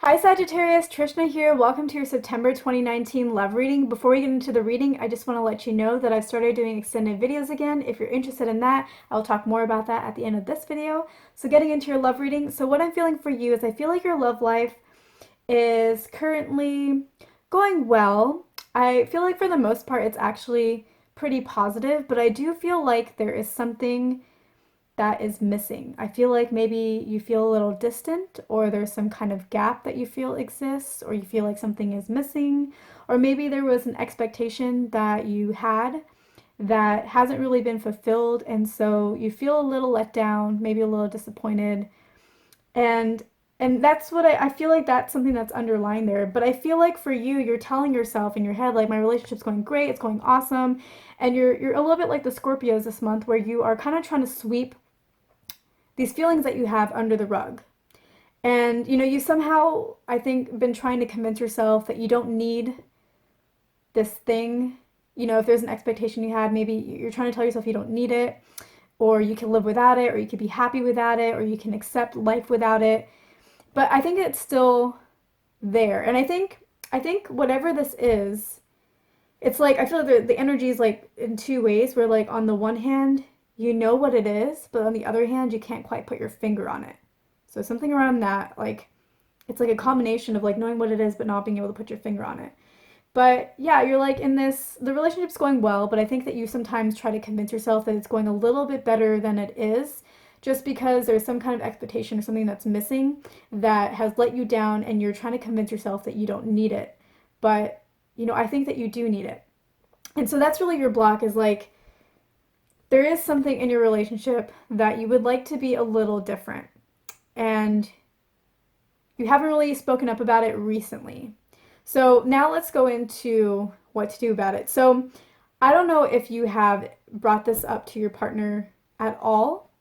Hi Sagittarius, Trishna here. Welcome to your September 2019 love reading. Before we get into the reading, I just want to let you know that I've started doing extended videos again. If you're interested in that, I'll talk more about that at the end of this video. So getting into your love reading, so what I'm feeling for you is I feel like your love life is currently going well. I feel like for the most part it's actually pretty positive, but I do feel like there is something that is missing. I feel like maybe you feel a little distant, or there's some kind of gap that you feel exists, or you feel like something is missing, or maybe there was an expectation that you had that hasn't really been fulfilled, and so you feel a little let down, maybe a little disappointed. And that's what I feel like that's something that's underlying there. But I feel like for you, you're telling yourself in your head, like, my relationship's going great, it's going awesome. And you're a little bit like the Scorpios this month, where you are kind of trying to sweep these feelings that you have under the rug. And you somehow, I think, been trying to convince yourself that you don't need this thing. If there's an expectation you had, maybe you're trying to tell yourself you don't need it, or you can live without it, or you can be happy without it, or you can accept life without it. But I think it's still there. And I think whatever this is, it's like I feel like the energy is like in two ways, where like on the one hand, you know what it is, but on the other hand, you can't quite put your finger on it. So something around that, like it's like a combination of like knowing what it is but not being able to put your finger on it. But yeah, you're like in this, the relationship's going well, but I think that you sometimes try to convince yourself that it's going a little bit better than it is, just because there's some kind of expectation or something that's missing that has let you down, and you're trying to convince yourself that you don't need it. But I think that you do need it. And so that's really your block, is like there is something in your relationship that you would like to be a little different. And you haven't really spoken up about it recently. So now let's go into what to do about it. So I don't know if you have brought this up to your partner at all.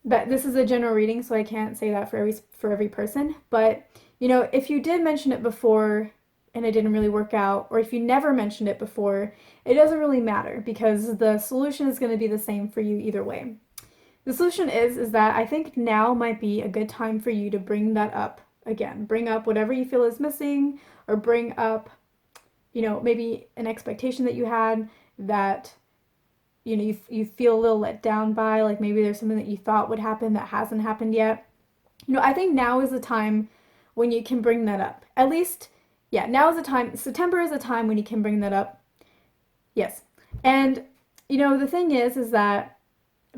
But this is a general reading, so I can't say that for every person. But if you did mention it before and it didn't really work out, or if you never mentioned it before, it doesn't really matter, because the solution is going to be the same for you either way. The solution is that I think now might be a good time for you to bring that up again. Bring up whatever you feel is missing, or bring up, maybe an expectation that you had that you feel a little let down by, like maybe there's something that you thought would happen that hasn't happened yet. I think now is the time when you can bring that up. At least, yeah, now is the time. September is the time when you can bring that up. Yes. And the thing is that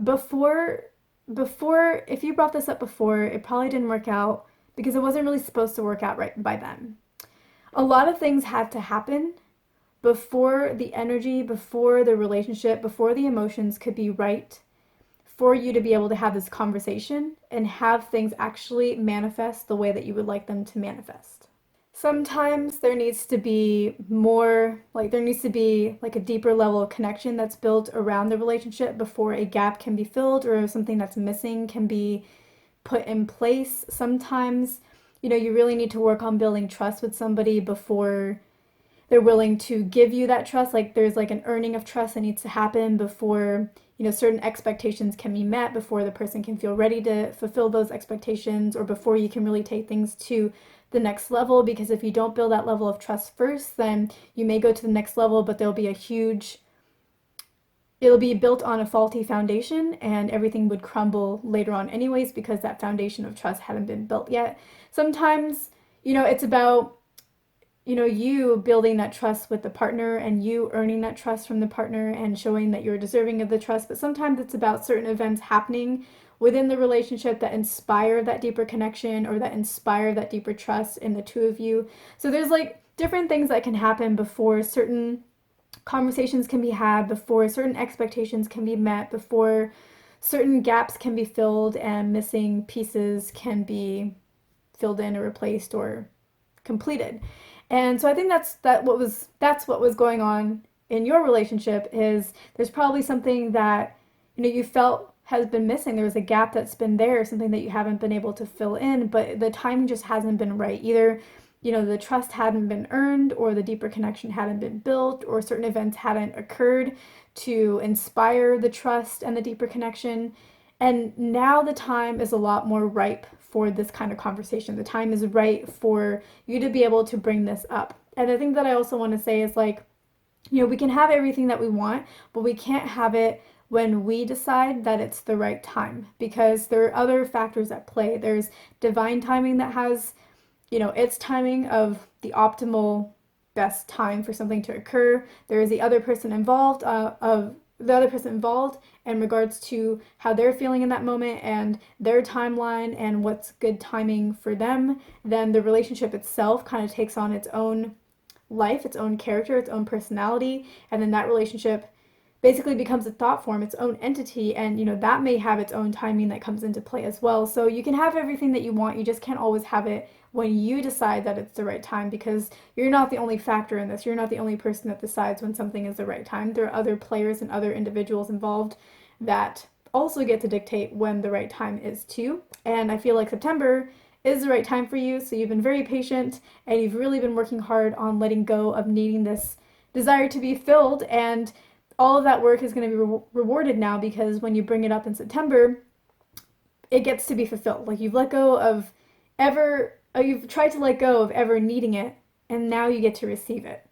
before before if you brought this up before, it probably didn't work out because it wasn't really supposed to work out right by then. A lot of things had to happen before the energy, before the relationship, before the emotions could be right, for you to be able to have this conversation and have things actually manifest the way that you would like them to manifest. Sometimes there needs to be more, like there needs to be like a deeper level of connection that's built around the relationship before a gap can be filled, or something that's missing can be put in place. Sometimes, you really need to work on building trust with somebody before they're willing to give you that trust. Like there's like an earning of trust that needs to happen before, certain expectations can be met, before the person can feel ready to fulfill those expectations, or before you can really take things to the next level. Because if you don't build that level of trust first, then you may go to the next level, but there'll be it'll be built on a faulty foundation, and everything would crumble later on anyways, because that foundation of trust hadn't been built yet. Sometimes, it's about you building that trust with the partner, and you earning that trust from the partner and showing that you're deserving of the trust. But sometimes it's about certain events happening within the relationship that inspire that deeper connection, or that inspire that deeper trust in the two of you. So there's like different things that can happen before certain conversations can be had, before certain expectations can be met, before certain gaps can be filled and missing pieces can be filled in or replaced or completed. And so I think that's what was going on in your relationship. Is there's probably something that you felt has been missing. There was a gap that's been there, something that you haven't been able to fill in, but the timing just hasn't been right. Either the trust hadn't been earned, or the deeper connection hadn't been built, or certain events hadn't occurred to inspire the trust and the deeper connection. And now the time is a lot more ripe for this kind of conversation. The time is right for you to be able to bring this up. And the thing that I also want to say is like, you know, we can have everything that we want, but we can't have it when we decide that it's the right time, because there are other factors at play. There's divine timing that has, you know, its timing of the optimal best time for something to occur. There is the other person involved, in regards to how they're feeling in that moment and their timeline and what's good timing for them. Then the relationship itself kind of takes on its own life, its own character, its own personality, and then that relationship basically becomes a thought form, its own entity, and you know, that may have its own timing that comes into play as well. So you can have everything that you want, you just can't always have it when you decide that it's the right time, because you're not the only factor in this. You're not the only person that decides when something is the right time. There are other players and other individuals involved that also get to dictate when the right time is too. And I feel like September is the right time for you. So you've been very patient and you've really been working hard on letting go of needing this desire to be filled, and all of that work is going to be rewarded now, because when you bring it up in September, it gets to be fulfilled. Like you've let go of you've tried to let go of ever needing it, and now you get to receive it.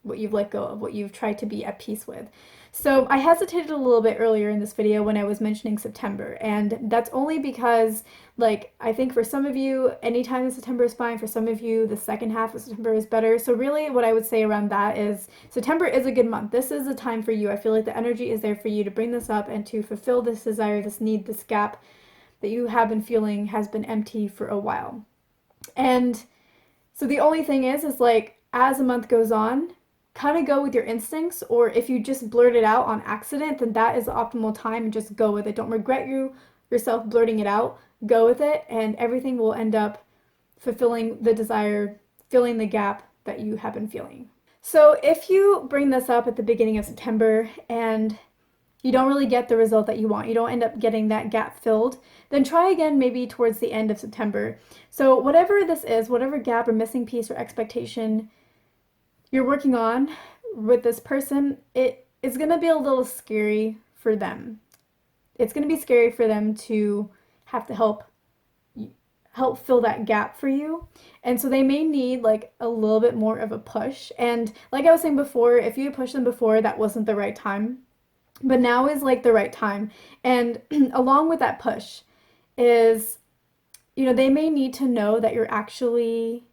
What you've let go of, what you've tried to be at peace with. So I hesitated a little bit earlier in this video when I was mentioning September, and that's only because, like, I think for some of you, any time in September is fine. For some of you, the second half of September is better. So really what I would say around that is September is a good month. This is the time for you. I feel like the energy is there for you to bring this up and to fulfill this desire, this need, this gap that you have been feeling has been empty for a while. And so the only thing is like, as a month goes on, kind of go with your instincts, or if you just blurt it out on accident, then that is the optimal time, and just go with it. Don't regret yourself blurting it out. Go with it, and everything will end up fulfilling the desire, filling the gap that you have been feeling. So if you bring this up at the beginning of September and you don't really get the result that you want, you don't end up getting that gap filled, then try again maybe towards the end of September. So whatever this is, whatever gap or missing piece or expectation you're working on with this person, it is going to be a little scary for them. It's going to be scary for them to have to help fill that gap for you. And so they may need like a little bit more of a push. And like I was saying before, if you pushed them before, that wasn't the right time. But now is like the right time. And along with that push is, you know, they may need to know that you're actually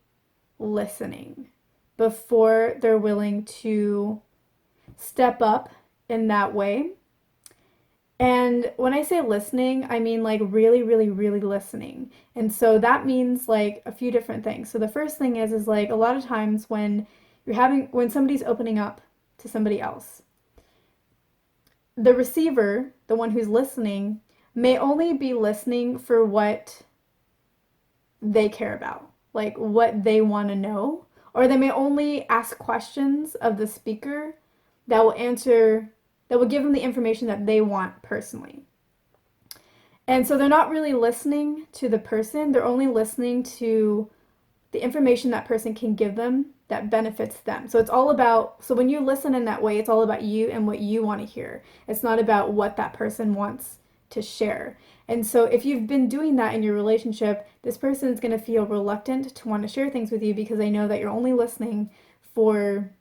listening before they're willing to step up in that way. And when I say listening, I mean like really, really, really listening. And so that means like a few different things. So the first thing is like a lot of times when somebody's opening up to somebody else, the receiver, the one who's listening, may only be listening for what they care about, like what they want to know. Or they may only ask questions of the speaker that will give them the information that they want personally. And so they're not really listening to the person, they're only listening to the information that person can give them that benefits them. So when you listen in that way, it's all about you and what you want to hear. It's not about what that person wants to share. And so if you've been doing that in your relationship, this person is going to feel reluctant to want to share things with you, because they know that you're only listening for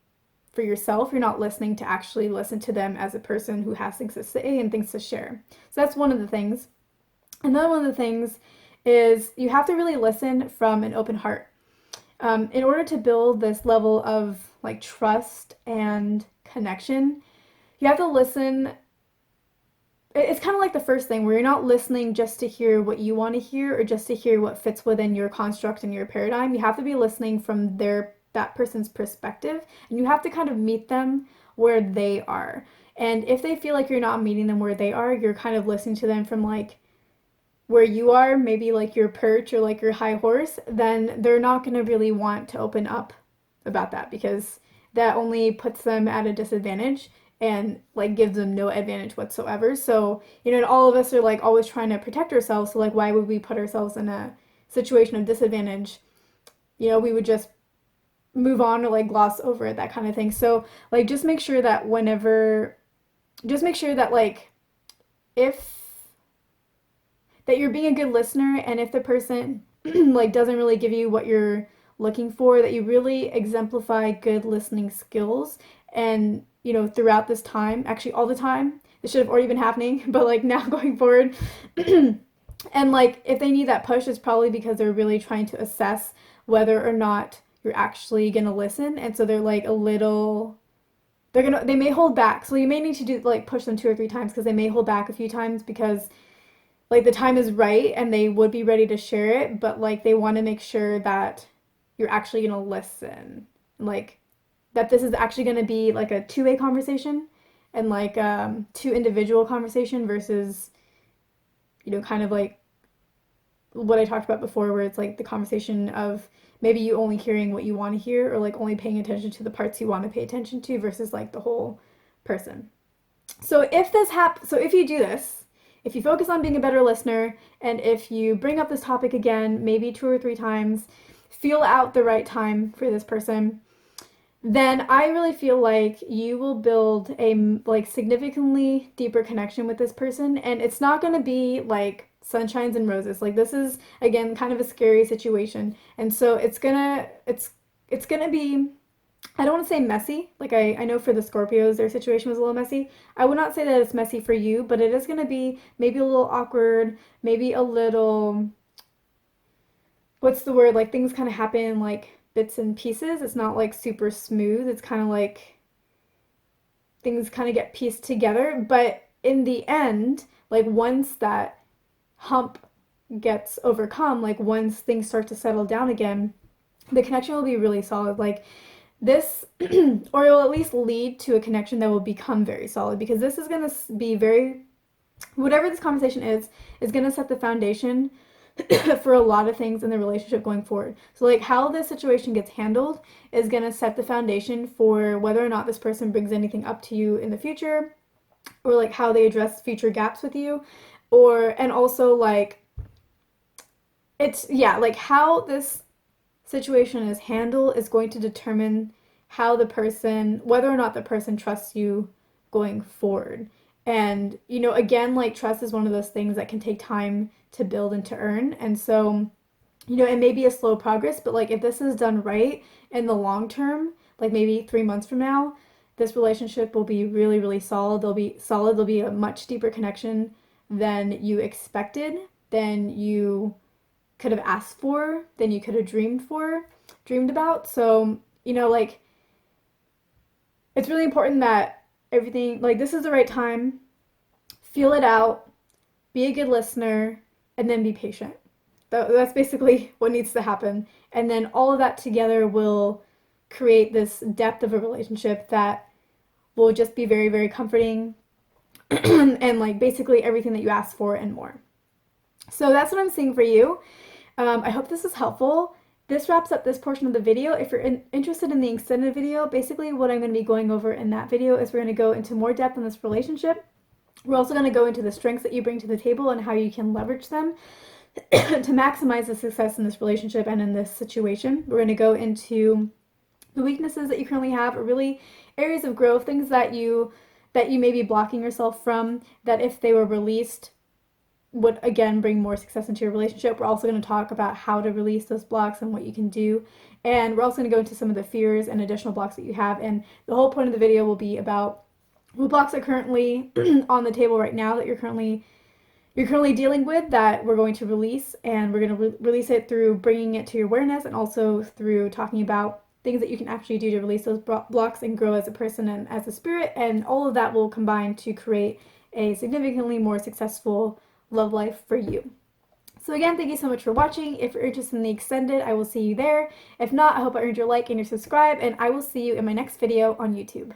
yourself. You're not listening to actually listen to them as a person who has things to say and things to share. So that's one of the things. Another one of the things is you have to really listen from an open heart. In order to build this level of like trust and connection, you have to listen. It's kind of like the first thing, where you're not listening just to hear what you want to hear or just to hear what fits within your construct and your paradigm. You have to be listening from that person's perspective, and you have to kind of meet them where they are. And if they feel like you're not meeting them where they are, you're kind of listening to them from like where you are, maybe like your perch or like your high horse, then they're not going to really want to open up about that, because that only puts them at a disadvantage and like gives them no advantage whatsoever. So, you know, and all of us are like always trying to protect ourselves. So like, why would we put ourselves in a situation of disadvantage? You know, we would just move on or like gloss over it, that kind of thing. So like, just make sure that that you're being a good listener, and if the person like doesn't really give you what you're looking for, that you really exemplify good listening skills. And throughout this time, actually all the time, this should have already been happening, but like now going forward. And like if they need that push, it's probably because they're really trying to assess whether or not you're actually gonna listen. And so they're like a little, they may hold back. So you may need to do like push them 2 or 3 times, because they may hold back a few times because like the time is right and they would be ready to share it, but like they want to make sure that you're actually gonna listen. Like that this is actually gonna be like a two-way conversation, and like two individual conversation versus kind of like what I talked about before, where it's like the conversation of maybe you only hearing what you want to hear, or like only paying attention to the parts you want to pay attention to versus like the whole person. So if you do this, if you focus on being a better listener, and if you bring up this topic again, maybe 2 or 3 times, feel out the right time for this person, then I really feel like you will build a like significantly deeper connection with this person. And it's not going to be like sunshines and roses. Like this is again kind of a scary situation, and so it's gonna be, I don't want to say messy. Like I know for the Scorpios their situation was a little messy. I would not say that it's messy for you, but it is going to be maybe a little awkward, maybe a little, what's the word, like things kind of happen like bits and pieces. It's not like super smooth. It's kind of like things kind of get pieced together, but in the end, like once that hump gets overcome, like once things start to settle down again, the connection will be really solid. Like this, or it will at least lead to a connection that will become very solid, because this is going to be very, whatever this conversation is going to set the foundation for a lot of things in the relationship going forward. So like how this situation gets handled is going to set the foundation for whether or not this person brings anything up to you in the future, or like how they address future gaps with you, and also like like how this situation is handled is going to determine how the person, whether or not the person trusts you going forward. And again, like trust is one of those things that can take time to build and to earn. And so it may be a slow progress, but like if this is done right in the long term, like maybe 3 months from now, this relationship will be really, really solid. There'll be a much deeper connection than you expected, than you could have asked for, than you could have dreamed about. So like it's really important that everything, like this is the right time, feel it out, be a good listener, and then be patient. That's basically what needs to happen. And then all of that together will create this depth of a relationship that will just be very, very comforting and like basically everything that you asked for and more. So that's what I'm seeing for you. I hope this is helpful. This wraps up this portion of the video. If you're interested in the extended video, basically what I'm going to be going over in that video is we're going to go into more depth on this relationship. We're also going to go into the strengths that you bring to the table and how you can leverage them to maximize the success in this relationship and in this situation. We're going to go into the weaknesses that you currently have, or really areas of growth, things that you may be blocking yourself from, that if they were released would again bring more success into your relationship. We're also going to talk about how to release those blocks and what you can do. And we're also going to go into some of the fears and additional blocks that you have. And the whole point of the video will be about what blocks are currently on the table right now that you're currently dealing with, that we're going to release. And we're going to release it through bringing it to your awareness, and also through talking about things that you can actually do to release those blocks and grow as a person and as a spirit. And all of that will combine to create a significantly more successful love life for you. So again, thank you so much for watching. If you're interested in the extended, I will see you there. If not, I hope I earned your like and your subscribe, and I will see you in my next video on YouTube.